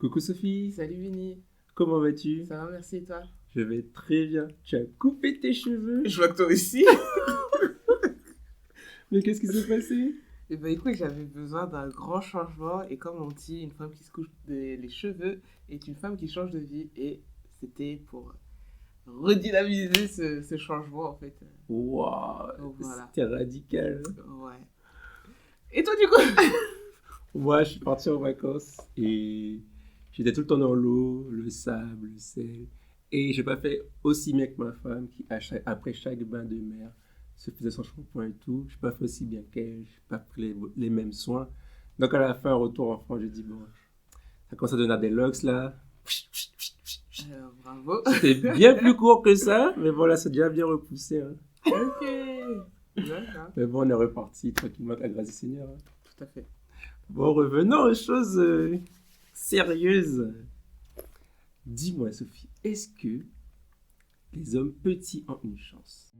Coucou Sophie, Salut Vinny, comment vas-tu? ça va, merci et toi? Je vais très bien. Tu as coupé tes cheveux? Je vois que toi aussi. Mais qu'est-ce qui s'est passé? Et bah écoute, j'avais besoin d'un grand changement et comme on dit, une femme qui se coupe les cheveux est une femme qui change de vie et c'était pour redynamiser ce changement en fait. Waouh, Donc voilà, c'était radical. ouais. Et toi du coup? Moi, je suis parti en vacances et j'étais tout le temps dans l'eau, le sable, le sel. Et j'ai pas fait aussi bien que ma femme qui, après chaque bain de mer, se faisait son shampoing et tout. J'ai pas fait aussi bien qu'elle, j'ai pas pris les mêmes soins. Donc à la fin, retour en France, j'ai dit bon, ça commence à donner des locks là. Bravo. C'était bien plus court que ça, mais bon là, c'est déjà bien repoussé, hein. Ok. D'accord. Mais bon, on est reparti tranquillement avec la grâce du Seigneur, hein. Tout à fait. Bon, revenons aux choses sérieuses. Dis-moi, Sophie, est-ce que les hommes petits ont une chance?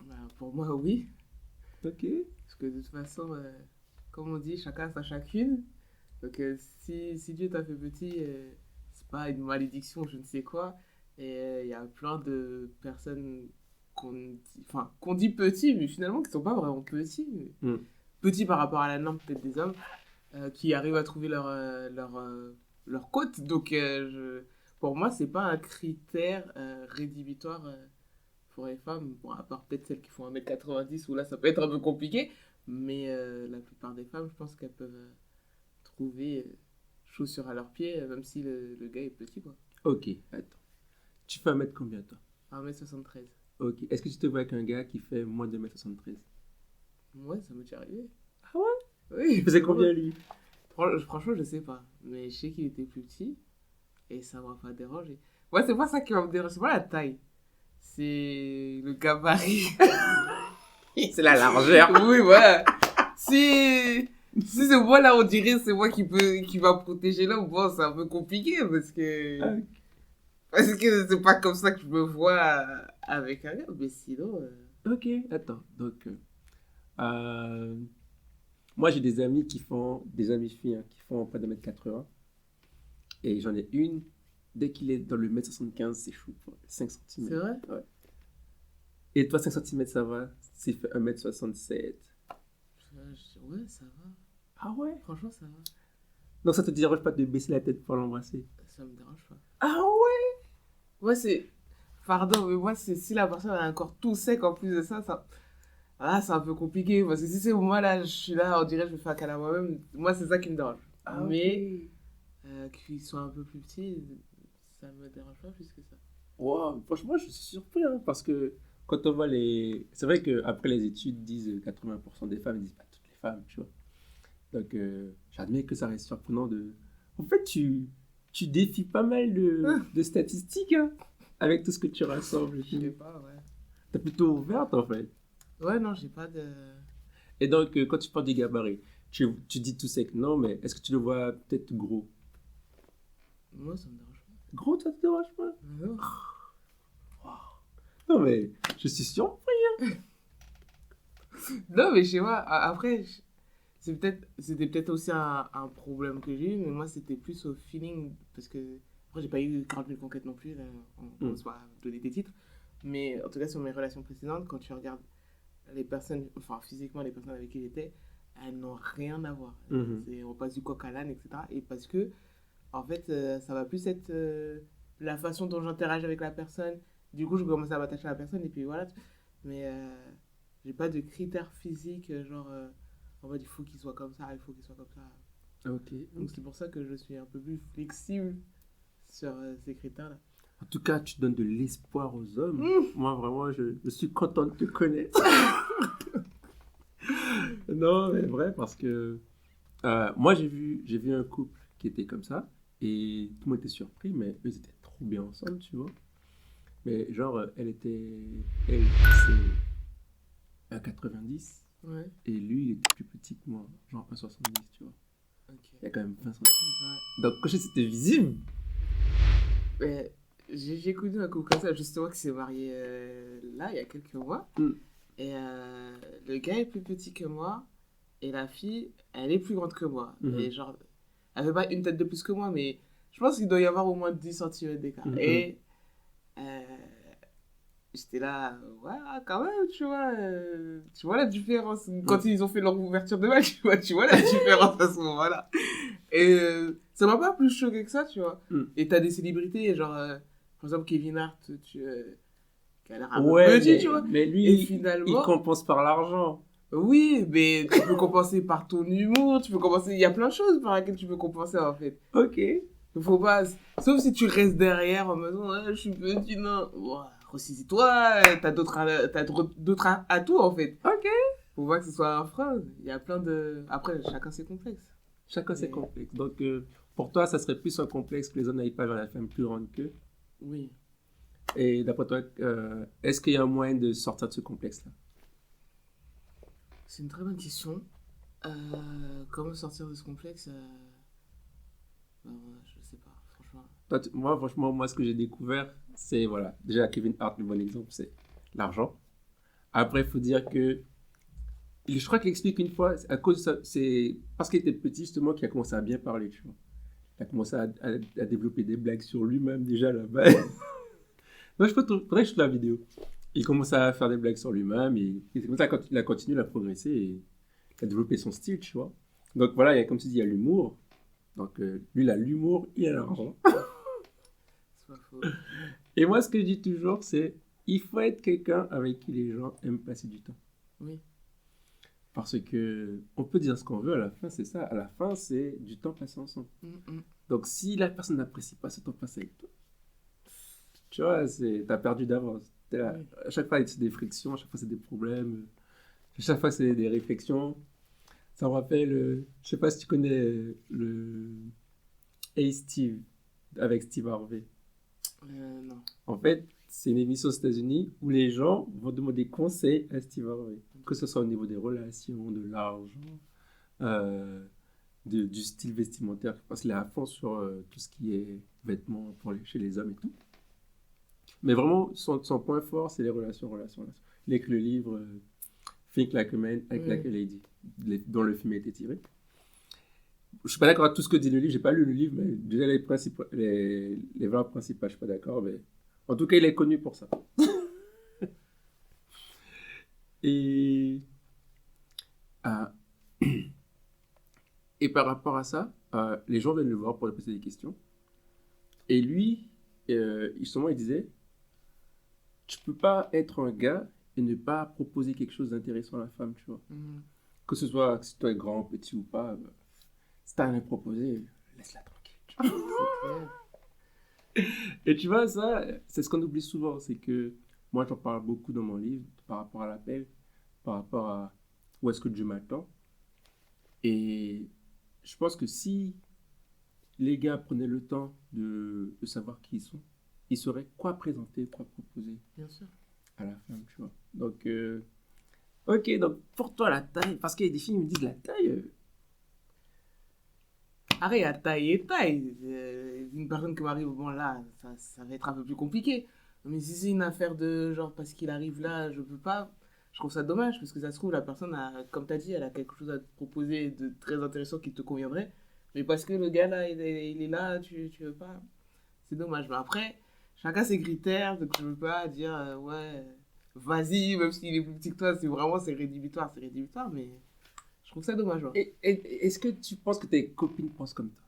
Bah, pour moi oui, Ok. parce que de toute façon, comme on dit, chacun sa chacune. Donc, si Dieu t'a fait petit, c'est pas une malédiction, je ne sais quoi. Et il y a plein de personnes qu'on dit petits, mais finalement qui sont pas vraiment petits. Mm. Petits par rapport à la norme peut-être des hommes, qui arrivent à trouver leur cote. Donc, pour moi, c'est pas un critère rédhibitoire pour les femmes. Bon, à part peut-être celles qui font 1m90, où là, ça peut être un peu compliqué. Mais la plupart des femmes, je pense qu'elles peuvent trouver chaussures à leurs pieds, même si le gars est petit, quoi. Ok, attends. Tu fais 1 mètre combien, toi? 1m73. Ok. Est-ce que tu te vois avec un gars qui fait moins de 1m73? Ouais, ça m'est déjà arrivé. Ah ouais? Oui, Il faisait combien, lui? Franchement, je sais pas. Mais je sais qu'il était plus petit et ça m'a pas dérangé. Ouais, c'est pas ça qui va me déranger, c'est pas la taille. C'est le gabarit. C'est la largeur. Oui, voilà. Si c'est moi là, on dirait c'est moi qui va protéger l'homme. Bon, c'est un peu compliqué Ah, parce que c'est pas comme ça que je me vois avec un gars. Mais sinon, ok, attends. Donc, moi, j'ai des amis des amis filles, hein, qui font pas de 1m80. Et j'en ai une, dès qu'il est dans le 1m75, c'est chou. 5 c'est cm. vrai. Ouais. Et toi, 5 cm, ça va? S'il fait 1m67. Ouais, ça va. Ah ouais? Franchement, ça va. Donc ça te dérange pas de baisser la tête pour l'embrasser? Ça me dérange pas. Ah ouais? Ouais, c'est. Pardon, mais moi, c'est si la personne a un corps tout sec en plus de ça, ah, c'est un peu compliqué. Parce que si c'est moi là, je suis là, on dirait que je me fais un câlin à moi-même. Moi, c'est ça qui me dérange. Ah, ok. Mais qu'ils soient un peu plus petits, ça me dérange pas plus que ça. Wow, franchement, je suis surpris, hein, parce que quand on voit les... C'est vrai qu'après les études disent 80% des femmes, ils disent pas toutes les femmes, tu vois. Donc, j'admets que ça reste surprenant de... En fait, tu défies pas mal de statistiques, hein, avec tout ce que tu rassembles. Je sais pas, ouais. T'es plutôt ouverte, en fait. Ouais, non, j'ai pas de. Et donc, quand tu parles du gabarit, tu dis tout sec, non, mais est-ce que tu le vois peut-être gros? Moi, ça me dérange pas. Gros, ça te dérange pas? Non. Non, mais je suis surpris. Non, mais chez moi, après, c'était peut-être aussi un problème que j'ai eu, mais moi, c'était plus au feeling, parce que, après, j'ai pas eu 40 000 conquêtes non plus, là, on se va donner des titres, mais en tout cas, sur mes relations précédentes, quand tu regardes les personnes, enfin, physiquement, les personnes avec qui j'étais, elles n'ont rien à voir. On passe du coq à l'âne, etc. Et parce que, en fait, ça va plus être la façon dont j'interagis avec la personne. Du coup, je commence à m'attacher à la personne, et puis voilà. Mais j'ai pas de critères physiques, genre, en mode il faut qu'il soit comme ça, il faut qu'il soit comme ça. Ok. Donc c'est pour ça que je suis un peu plus flexible sur ces critères-là. En tout cas, tu donnes de l'espoir aux hommes. Moi, vraiment, je suis content de te connaître. Non, mais vrai, parce que moi, j'ai vu un couple qui était comme ça, et tout le monde était surpris, mais eux, ils étaient trop bien ensemble, tu vois. Mais genre, elle, c'est 1,90, Ouais, et lui, il était plus petit que moi, genre 1,70, tu vois. ok. Il y a quand même 20 cm. Ouais. Donc, quand c'était visible. Mais j'ai connu un couple comme ça, justement, qui s'est marié là, il y a quelques mois. Mm. Et le gars est plus petit que moi et la fille, elle est plus grande que moi. Et genre, elle fait pas une tête de plus que moi, mais je pense qu'il doit y avoir au moins 10 cm d'écart. Et j'étais là, ouais, quand même, tu vois la différence. Quand ils ont fait leur ouverture de match, tu vois la différence à ce moment-là. Et ça m'a pas plus choqué que ça, tu vois. Et t'as des célébrités, genre, par exemple, Kevin Hart, qui a l'air un peu petit, tu vois. Mais lui, et finalement, il compense par l'argent. Oui, mais tu peux compenser par ton humour, tu peux compenser... Il y a plein de choses par lesquelles tu peux compenser, en fait. Ok. Faut pas... Sauf si tu restes derrière en me disant, ouais, je suis petit, non. Ouais, ressaisis-toi, d'autres atouts, en fait. Ok. Faut pas que ce soit un frein. Il y a plein de... Après, chacun ses complexes. Chacun ses complexes. Donc, pour toi, ça serait plus un complexe que les hommes n'aillent pas vers la femme plus grande qu'eux. Oui. Et d'après toi, est-ce qu'il y a un moyen de sortir de ce complexe-là? C'est une très bonne question. Comment sortir de ce complexe je sais pas, franchement. Franchement, moi, ce que j'ai découvert, c'est, voilà, déjà Kevin Hart, le bon exemple, c'est l'argent. Après, il faut dire que, je crois qu'il explique une fois, à cause de ça, c'est parce qu'il était petit, justement, qu'il a commencé à bien parler, tu vois. Il a commencé à développer des blagues sur lui-même, déjà, là-bas. Moi, faudrait que je trouve la vidéo. Il commence à faire des blagues sur lui-même, et c'est comme ça qu'il a continué à progresser, et il a développé son style, tu vois. Donc voilà, comme tu dis, il y a l'humour. Donc lui, il a l'humour, il a l'argent. C'est pas faux. Et moi, ce que je dis toujours, c'est il faut être quelqu'un avec qui les gens aiment passer du temps. Oui. Parce que on peut dire ce qu'on veut, à la fin, c'est ça. À la fin, c'est du temps passé ensemble. Donc si la personne n'apprécie pas ce temps passé avec toi, tu vois, t'as perdu d'avance. À chaque fois, c'est des frictions, à chaque fois, c'est des problèmes. À chaque fois, c'est des réflexions. Ça me rappelle, je sais pas si tu connais le Hey Steve avec Steve Harvey. Non. En fait, c'est une émission aux États-Unis où les gens vont demander conseil à Steve Harvey, que ce soit au niveau des relations, de l'argent, du style vestimentaire, parce qu'il est à fond sur tout ce qui est vêtements chez les hommes et tout. Mais vraiment, son point fort, c'est les relations. Il a écrit le livre Think Like a Man, Act Like a Lady, dont le film a été tiré. Je suis pas d'accord avec tout ce que dit le livre, j'ai pas lu le livre, mais déjà les valeurs principales, je suis pas d'accord, mais en tout cas, il est connu pour ça. Et et par rapport à ça, les gens viennent le voir pour lui poser des questions. Et lui, justement, il disait, tu peux pas être un gars et ne pas proposer quelque chose d'intéressant à la femme, tu vois. Que ce soit si toi es grand, petit ou pas, si t'as rien proposé, laisse-la tranquille. Tu vois. Et tu vois, ça, c'est ce qu'on oublie souvent, c'est que moi, j'en parle beaucoup dans mon livre par rapport à l'appel, par rapport à où est-ce que Dieu m'attend. Et je pense que si les gars prenaient le temps de savoir qui ils sont, ils sauraient quoi présenter, quoi proposer. Bien sûr. À la femme, tu vois. Donc, ok, donc pour toi, la taille, parce qu'il y a des filles qui me disent la taille. Arrête, à taille et taille. Une personne qui m'arrive, bon là, ça va être un peu plus compliqué. Mais si c'est une affaire de genre parce qu'il arrive là, je peux pas. Je trouve ça dommage parce que ça se trouve, la personne, comme tu as dit, elle a quelque chose à te proposer de très intéressant qui te conviendrait. Mais parce que le gars là, il est là, tu veux pas. C'est dommage. Mais après, chacun ses critères, donc je veux pas dire, ouais, vas-y, même s'il est plus petit que toi, c'est rédhibitoire, mais je trouve ça dommage. Ouais. Et est-ce que tu penses que tes copines pensent comme toi?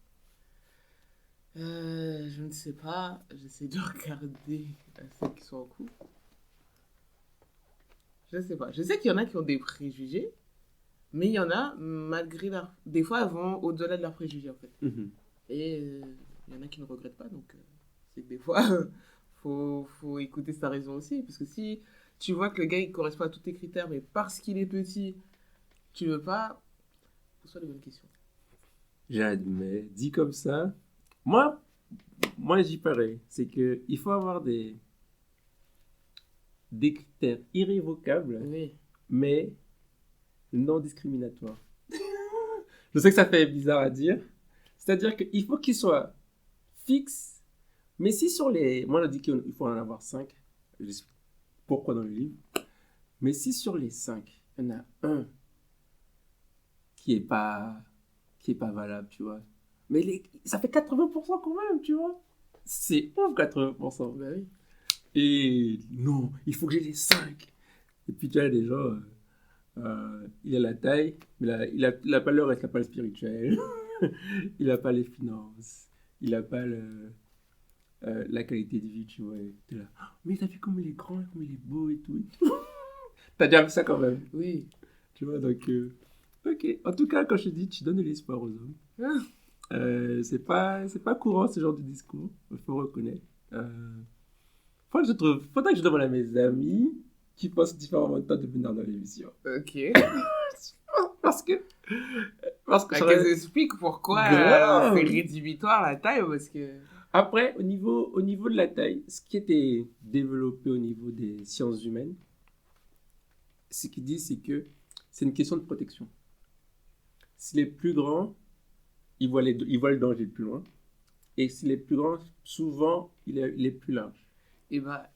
Je ne sais pas. J'essaie de regarder celles qui sont en couple. Je sais pas. Je sais qu'il y en a qui ont des préjugés, mais il y en a, malgré leur... Des fois, elles vont au-delà de leurs préjugés, en fait. Et il y en a qui ne regrettent pas, donc c'est que des fois, faut écouter sa raison aussi. Parce que si tu vois que le gars, il correspond à tous tes critères, mais parce qu'il est petit, tu veux pas... Pose-toi les bonnes questions. J'admets. Dit comme ça, moi j'y pareil. C'est qu'il faut avoir des critères irrévocables, Oui. mais non discriminatoires. Je sais que ça fait bizarre à dire. C'est-à-dire qu'il faut qu'ils soient fixes, mais si sur les... Moi, je dis qu'il faut en avoir 5. Je sais pourquoi dans le livre. Mais si sur les 5, il y en a un qui est pas valable, tu vois. Mais ça fait 80% quand même, tu vois. C'est ouf, 80%. Bah oui. Et non, il faut que j'ai les 5. Et puis tu as des gens, il a la taille, mais il a pas le reste, il a pas le spirituel, il a pas les finances, il a pas la qualité de vie, tu vois. Et t'es là, ah, mais t'as vu comme il est grand, comme il est beau et tout. Et tout. T'as déjà vu ça quand même, Oui. tu vois. Donc, ok. En tout cas, quand je te dis, tu donnes de l'espoir aux hommes. Ah. C'est pas courant ce genre de discours, il faut reconnaître. Faudrait que je demande à mes amis qui pensent différemment de toi de venir dans l'émission. Ok. Parce que Bah, qu'elles expliquent pourquoi grave. c'est rédhibitoire la taille, parce que... Après, au niveau de la taille, ce qui était développé au niveau des sciences humaines, ce qu'ils disent, c'est que c'est une question de protection. S'il est plus grand, il voit le danger de plus loin. Et s'il est plus grand, souvent, il est plus large. Et bah,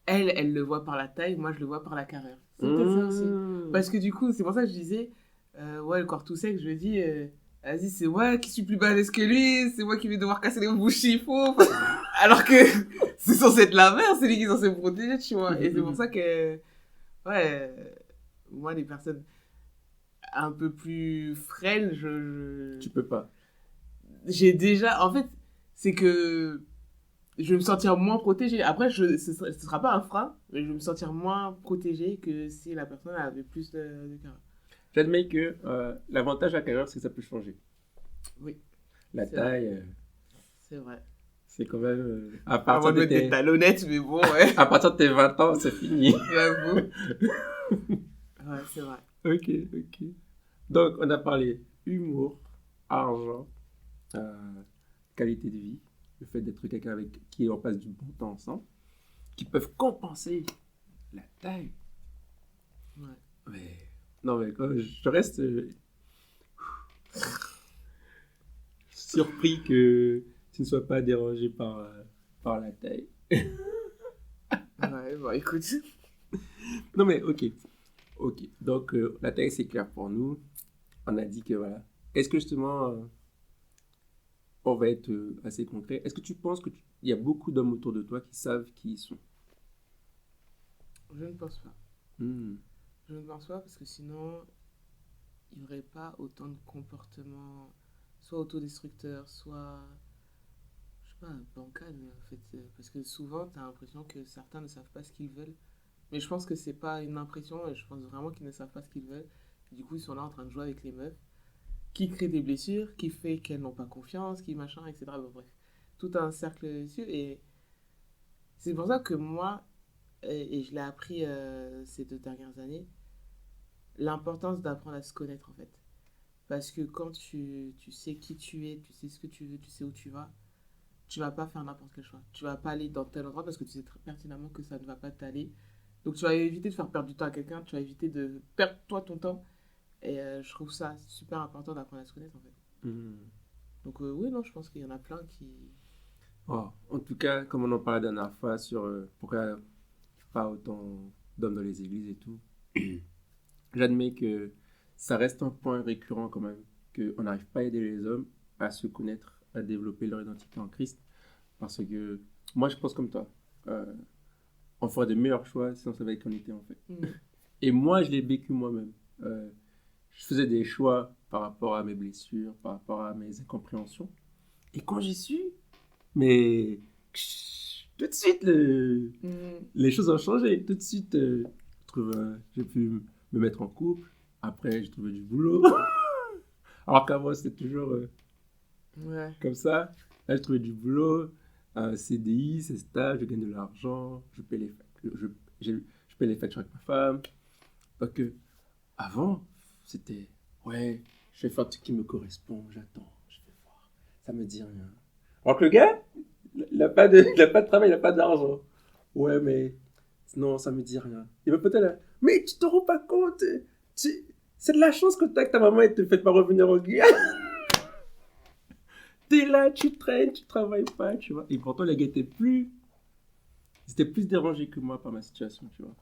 elle le voit par la taille, moi je le vois par la carrure. C'est peut-être ça aussi. Parce que du coup, c'est pour ça que je disais, ouais, le corps tout sec, je me dis, vas-y, c'est moi qui suis plus balèze que lui, c'est moi qui vais devoir casser les bouches s'il faut. Enfin, alors que c'est censé être l'inverse, c'est lui qui est censé me protéger, tu vois. Et c'est pour ça que, ouais, moi, les personnes un peu plus frêles, Tu peux pas. j'ai déjà, en fait, c'est que je vais me sentir moins protégée. Après, ce sera pas un frein, mais je vais me sentir moins protégée que si la personne avait plus de carrure. J'admets que l'avantage à la carrière, c'est que ça peut changer. Oui. La C'est taille, C'est vrai. c'est quand même... à Avant partir de de mettre des tes... talonnettes, mais bon, ouais. à partir de tes 20 ans, c'est fini. J'avoue. Ouais, c'est vrai. Ok, ok. Donc, on a parlé humour, argent, qualité de vie, le fait d'être quelqu'un avec qui on passe du bon temps ensemble, qui peuvent compenser la taille. Ouais. Mais non, mais quand je reste surpris que tu ne sois pas dérangé par la taille. Ouais, bon, écoute. Non, mais ok. Ok. Donc, la taille, c'est clair pour nous. On a dit que voilà. Est-ce que justement, on va être assez concret. Est-ce que tu penses qu'il y a beaucoup d'hommes autour de toi qui savent qui ils sont? Je ne pense pas. Hmm. Je ne pense pas parce que sinon, il n'y aurait pas autant de comportements, soit autodestructeurs, soit, je sais pas, bancals, en fait. Parce que souvent, tu as l'impression que certains ne savent pas ce qu'ils veulent. Mais je pense que c'est pas une impression, et je pense vraiment qu'ils ne savent pas ce qu'ils veulent. Du coup, ils sont là en train de jouer avec les meufs, qui créent des blessures, qui fait qu'elles n'ont pas confiance, qui machin, etc. Bon, bref, tout un cercle vicieux. Et c'est pour ça que moi, et je l'ai appris ces 2 dernières années, l'importance d'apprendre à se connaître en fait. Parce que quand tu sais qui tu es, tu sais ce que tu veux, tu sais où tu vas pas faire n'importe quel choix. Tu vas pas aller dans tel endroit parce que tu sais très pertinemment que ça ne va pas t'aller. Donc tu vas éviter de faire perdre du temps à quelqu'un, tu vas éviter de perdre toi ton temps. Et je trouve ça super important d'apprendre à se connaître en fait. Hmm. Donc oui, non, je pense qu'il y en a plein qui... Oh, en tout cas, comme on en parlait la dernière fois sur pourquoi il n'y a pas autant d'hommes dans les églises et tout, j'admets que ça reste un point récurrent quand même, qu'on n'arrive pas à aider les hommes à se connaître, à développer leur identité en Christ. Parce que moi, je pense comme toi. On ferait de meilleurs choix si on savait qui on était en fait. Et moi, je l'ai vécu moi-même. Je faisais des choix par rapport à mes blessures, par rapport à mes incompréhensions. Et quand j'y suis, mais tout de suite, les choses ont changé. Tout de suite, j'ai pu me mettre en couple. Après, j'ai trouvé du boulot. Alors qu'avant, c'était toujours Ouais. comme ça. Là, j'ai trouvé du boulot. CDI, c'est stable, je gagne de l'argent, je paie les factures, je paie les factures avec ma femme. Parce que avant, c'était ouais, je vais faire tout ce qui me correspond, j'attends, je vais voir, ça me dit rien. Alors que le gars, il a pas de travail, il a pas d'argent. Ouais, mais non, ça me dit rien. Il va peut-être là, mais tu te rends pas compte, c'est de la chance que ta maman ne te fait pas revenir au Guyane. T'es là, tu traînes, tu travailles pas, tu vois. Et pourtant, les gars étaient plus dérangés que moi par ma situation, tu vois.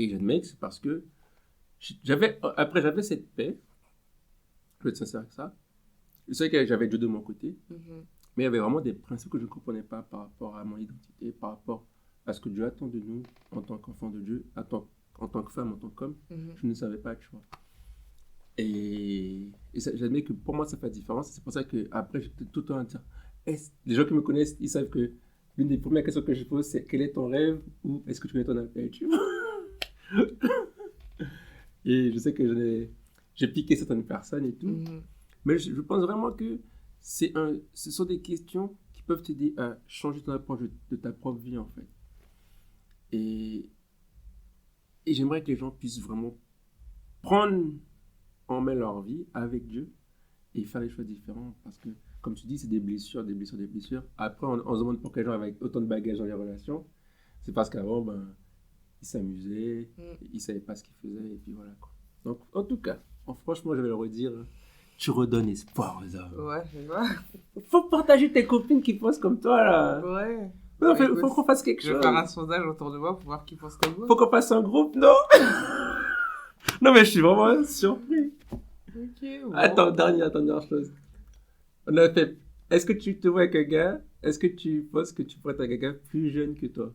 Et j'admets que c'est parce que j'avais cette paix, je vais être sincère avec ça. Je sais que j'avais Dieu de mon côté, mais il y avait vraiment des principes que je ne comprenais pas par rapport à mon identité, par rapport à ce que Dieu attend de nous en tant qu'enfant de Dieu, en tant que femme, en tant qu'homme. Je ne savais pas, tu vois. Et j'admets que pour moi, ça fait la différence. C'est pour ça qu'après, j'étais tout le temps à dire, les gens qui me connaissent, ils savent que l'une des premières questions que je pose, c'est quel est ton rêve ou est-ce que tu connais ton appel, tu vois. Et je sais que j'ai piqué certaines personnes et tout. Mais je pense vraiment que ce sont des questions qui peuvent t'aider à changer ton approche de ta propre vie, en fait. Et j'aimerais que les gens puissent vraiment prendre en main leur vie avec Dieu et faire des choix différents. Parce que, comme tu dis, c'est des blessures, des blessures, des blessures. Après, on se demande pourquoi les gens avec autant de bagages dans les relations. C'est parce qu'avant, ils s'amusaient, ils ne savaient pas ce qu'ils faisaient, et puis voilà, quoi. Donc, en tout cas, franchement, je vais le redire, tu redonnes espoir aux hommes. Ouais, je vois. Faut partager tes copines qui pensent comme toi, là. Ouais. Non, faut qu'on fasse quelque chose. Je vais faire un sondage autour de moi pour voir qui pense comme moi. Faut qu'on fasse un groupe, non? Non, mais je suis vraiment surpris. Ok, bon. Attends, dernière chose. On a fait, est-ce que tu te vois avec un gars? Est-ce que tu penses que tu pourrais être avec un gars plus jeune que toi?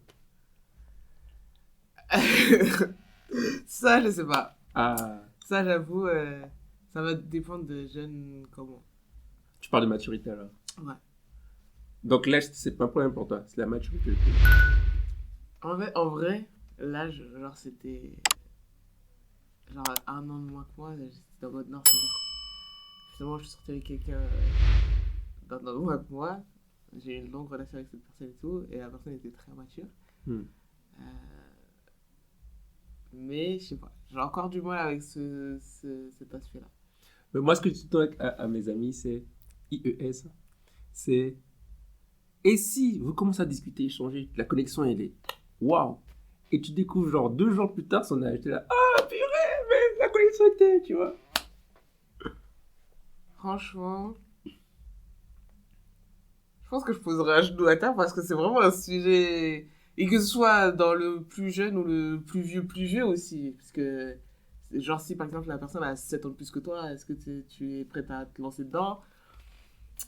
Ça, je sais pas. Ah. Ça, j'avoue, ça va dépendre de jeunes comme moi. Tu parles de maturité, alors? Ouais. Donc l'âge, c'est pas un problème pour toi, c'est la maturité. En vrai, l'âge, genre, c'était... Genre, 1 an de moins que moi, j'étais en mode, non, c'est bon. Finalement, je suis sorti avec quelqu'un d'un an de moins que moi. J'ai eu une longue relation avec cette personne et tout, et la personne était très mature. Mais, je sais pas, j'ai encore du mal avec cet aspect-là. Mais moi, ce que je dis à mes amis, c'est IES, c'est... Et si vous commencez à discuter, échanger, la connexion, elle est... Waouh! Et tu découvres, genre, 2 jours plus tard, son âge. T'es là, ah, purée, mais la connexion était, tu vois. Franchement, je pense que je poserai un genou à terre parce que c'est vraiment un sujet... Et que ce soit dans le plus jeune ou le plus vieux aussi. Parce que, genre, si par exemple la personne a 7 ans de plus que toi, est-ce que tu es prête à te lancer dedans?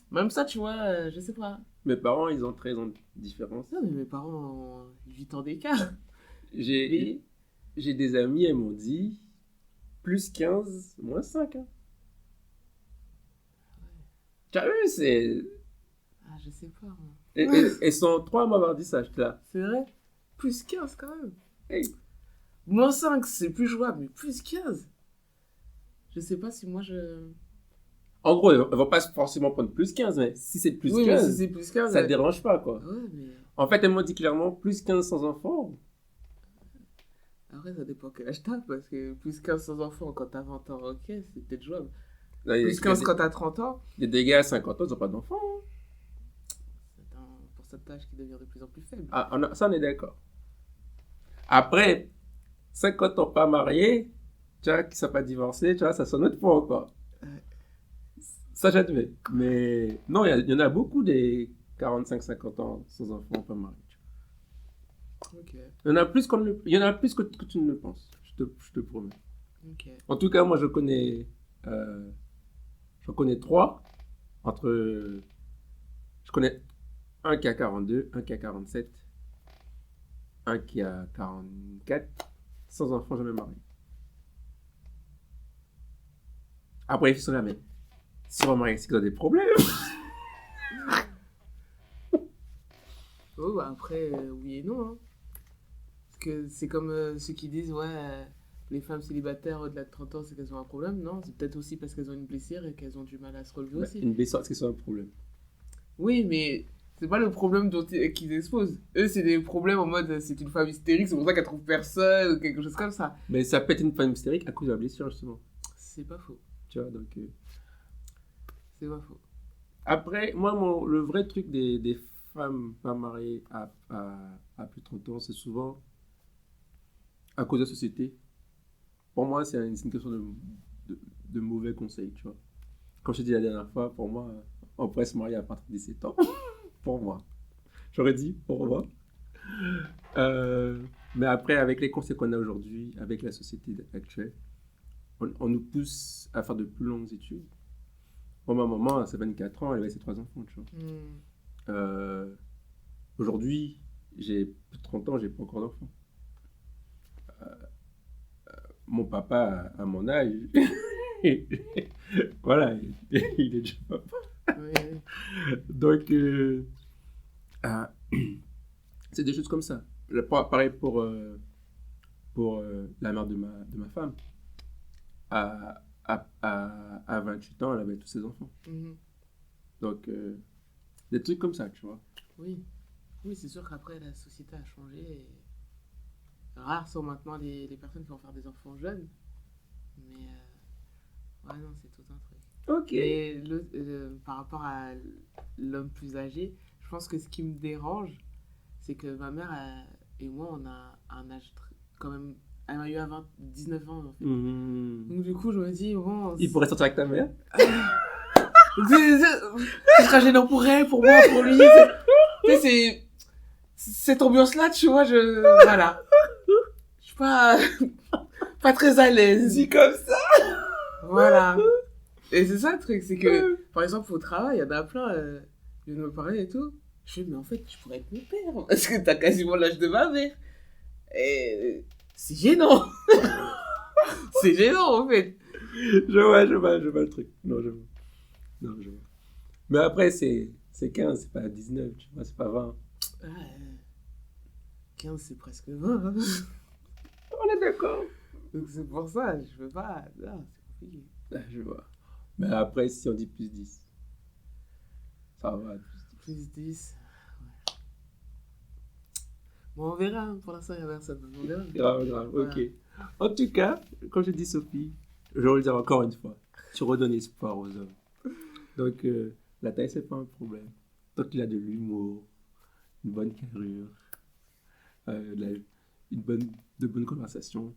Même ça, tu vois, je sais pas. Mes parents, ils ont 13 ans de différence. Non, mais mes parents ont 8 ans d'écart. J'ai des amis, elles m'ont dit plus 15, moins 5. Hein. Tu as vu, c'est... Ah, je sais pas. Moi. Elles sont 3 à m'avoir dit ça, j'étais là. C'est vrai? Plus 15 quand même. Hey. Moins 5, c'est plus jouable, mais plus 15. Je sais pas si moi je... En gros, elles vont pas forcément prendre plus 15, mais si c'est plus 15, mais si c'est plus 15 ça ne dérange pas, quoi. Ouais, mais... En fait, elles m'ont dit clairement plus 15 sans enfants. Après, ça dépend quel âge t'as, parce que plus 15 sans enfants quand t'as 20 ans, ok, c'est peut-être jouable. Là, plus 15 quand t'as 30 ans... Il y a des gars à 50 ans, ils n'ont pas d'enfants. Hein. C'est un pourcentage qui devient de plus en plus faible. Ah, ça, on est d'accord. Après, 50 ans pas mariés, tu vois, qui ne sont pas divorcés, tu vois, ça sonne autre point encore. Ça, j'admets. Mais non, il y en a beaucoup des 45-50 ans sans enfants pas mariés. Ok. Il y en a plus, il y en a plus que tu ne le penses, je te promets. Ok. En tout cas, moi, j'en connais 3. Je connais un qui a 42, un qui a 47, un qui a 44, sans enfant, jamais marié. Après, ils sont là, mais si on marié, c'est qu'ils ont des problèmes. Oh, bah après, oui et non. Hein. Parce que c'est comme ceux qui disent, ouais, les femmes célibataires au-delà de 30 ans, c'est qu'elles ont un problème. Non, c'est peut-être aussi parce qu'elles ont une blessure et qu'elles ont du mal à se relever aussi. Une blessure, est-ce que c'est un problème? Oui, mais c'est pas le problème qu'ils exposent. Eux, c'est des problèmes en mode, c'est une femme hystérique, c'est pour ça qu'elle trouve personne ou quelque chose comme ça. Mais ça peut être une femme hystérique à cause de la blessure, justement. C'est pas faux. Tu vois, donc... C'est pas faux. Après, moi, le vrai truc des femmes pas mariées à plus de 30 ans, c'est souvent à cause de la société. Pour moi, c'est une question de mauvais conseils, tu vois. Comme je t'ai dit la dernière fois, pour moi, on pourrait se marier à partir de 17 ans. Pour moi. J'aurais dit, pour moi. Mais après, avec les conseils qu'on a aujourd'hui, avec la société actuelle, on nous pousse à faire de plus longues études. Moi, ma maman, à ses 24 ans, elle avait ses 3 enfants, tu vois. Aujourd'hui, j'ai plus de 30 ans, j'ai pas encore d'enfants. Mon papa, à mon âge, voilà, il est déjà papa. Oui. Donc, c'est des choses comme ça. Pareil pour la mère de ma femme. À 28 ans, elle avait tous ses enfants. Donc, des trucs comme ça, tu vois. Oui, oui, c'est sûr qu'après, la société a changé. Et rares sont maintenant les personnes qui vont faire des enfants jeunes. Mais, ouais, non, c'est tout un truc. Ok. Et par rapport à l'homme plus âgé, je pense que ce qui me dérange, c'est que ma mère et moi, on a un âge quand même. Elle m'a eu à 19 ans, en fait. Donc, du coup, je me dis, bon. Il pourrait sortir avec ta mère. Ce sera gênant pour elle, pour moi, pour lui. Tu sais, c'est cette ambiance-là, tu vois, voilà. Je suis pas très à l'aise. Dit comme ça. Voilà. Et c'est ça le truc, c'est que, par exemple, au travail, il y en a plein, ils viennent me parler et tout. Je fais, mais en fait, tu pourrais être mon père, parce que t'as quasiment l'âge de ma mère. Et c'est gênant. C'est gênant, en fait. Je vois le truc. Non, je vois. Mais après, c'est 15, c'est pas 19, tu vois, c'est pas 20. 15, c'est presque 20. Hein. On est d'accord. Donc c'est pour ça, je peux pas. Non, c'est compliqué. Je vois. Mais après, si on dit plus 10, ça va. Plus 10. Ouais. Bon, on verra. Pour l'instant, il y a personne. On verra. Grave. Voilà. Ok. En tout cas, quand je dis Sophie, je vais le dire encore une fois. Tu redonnes espoir aux hommes. Donc, la taille, c'est pas un problème. Tant qu'il a de l'humour, une bonne carrure, de bonnes conversations,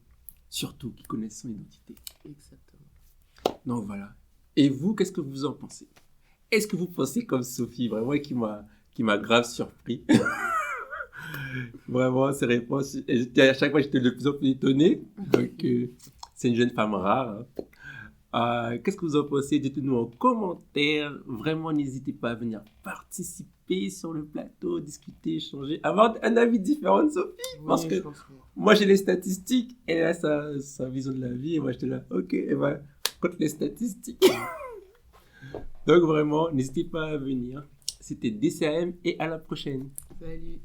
surtout qu'il connaisse son identité. Exactement. Donc voilà. Et vous, qu'est-ce que vous en pensez? Est-ce que vous pensez comme Sophie, vraiment, qui m'a grave surpris? Vraiment, ses réponses, à chaque fois, j'étais de plus en plus étonné. Donc, c'est une jeune femme rare. Qu'est-ce que vous en pensez? Dites-nous en commentaire. Vraiment, n'hésitez pas à venir participer sur le plateau, discuter, échanger, avoir un avis différent de Sophie. Oui, parce que moi, j'ai les statistiques, elle a sa vision de la vie, et moi, j'étais là, ok, et ben, contre les statistiques. Donc, vraiment, n'hésitez pas à venir. C'était DCAM et à la prochaine. Salut.